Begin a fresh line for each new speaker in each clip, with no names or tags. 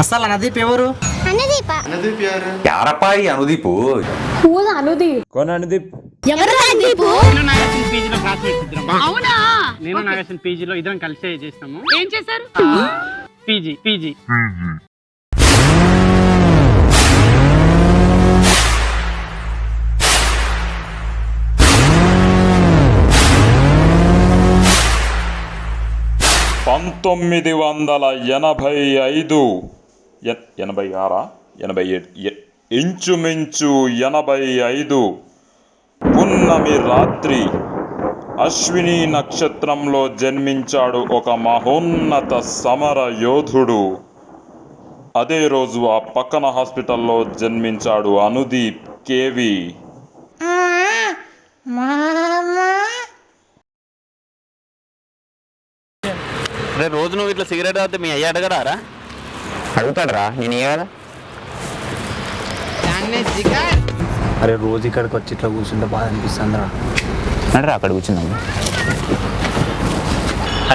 అసలు అనుదీప్ ఎవరు?
అనుదీప్
ఎవరు?
యారప్పా ఈ అనుదీపు?
ఎవరు అనుదీప్?
నేను నాగేశ్వర పీజీలో క్లాస్మేట్స్ ఇద్దరం. అవునా? నేను నాగేశ్వర పీజీలో ఇద్దరం కలిసే చేస్తాము.
ఏం చేశారు?
పీజీ
పంతొమ్మిది వందల 85 86 87 ఇంచుమించు 85 పున్నమి రాత్రి అశ్విని నక్షత్రంలో జన్మించాడు ఒక మహోన్నత సమర యోధుడు. అదే రోజు ఆ పక్కన హాస్పిటల్లో జన్మించాడు అనుదీప్ కేవి.
రే రోజు నువ్వు ఇట్లా సిగరెట్ తాగితే మీ అయ్య అడగడారా?
అడుగుతాడరా, నేను ఏ కదా.
అరే రోజు ఇక్కడికి వచ్చి ఇట్లా కూర్చుంటే బాధ అనిపిస్తుందిరా.
నడరా అక్కడ కూర్చుందాం.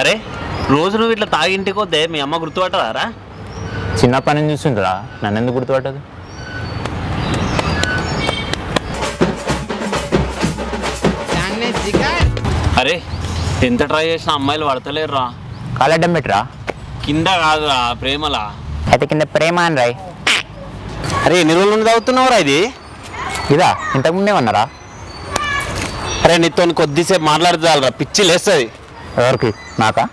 అరే రోజు నువ్వు ఇట్లా తాగింటికి వద్దే మీ అమ్మ గుర్తుపట్టదారా?
చిన్నప్పటి నుంచి చూస్తుంటారా, నన్ను ఎందుకు గుర్తుపట్టదు?
అరే ఎంత ట్రై చేసినా అమ్మాయిలు పడతలేరురా.
కాలడ్డం పెట్టరా.
కింద కాదురా, ప్రేమలా.
అయితే కింద ప్రేమ అని రాయి.
అరే ఎన్ని రోజుల నుండి తాగుతున్నావురా ఇది?
ఇదా ఇంతకుముందే ఉన్నారా?
అరే నీతో కొద్దిసేపు మాట్లాడదాలరా, పిచ్చి లేస్తుంది.
ఎవరికి? నాకా?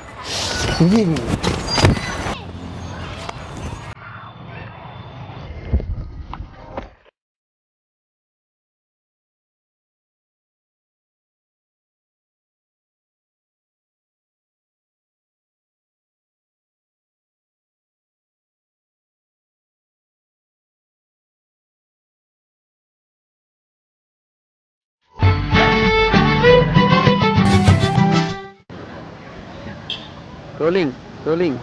రోలింగ్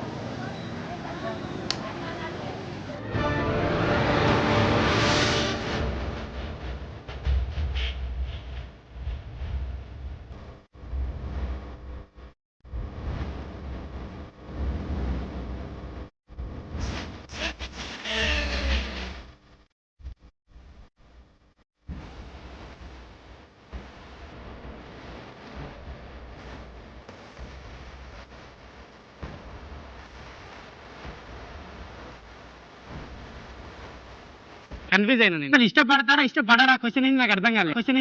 కన్ఫ్యూజ్ అయినా నేను. ఇష్టపడతారా ఇష్టపడరా క్వశ్చన్ నాకు అర్థం కాలేదు. క్వశ్చన్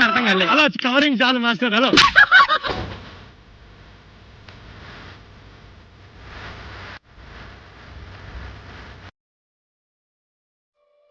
అర్థం కాలేదు. హలో కవరింగ్ చాలు మాస్టర్. హలో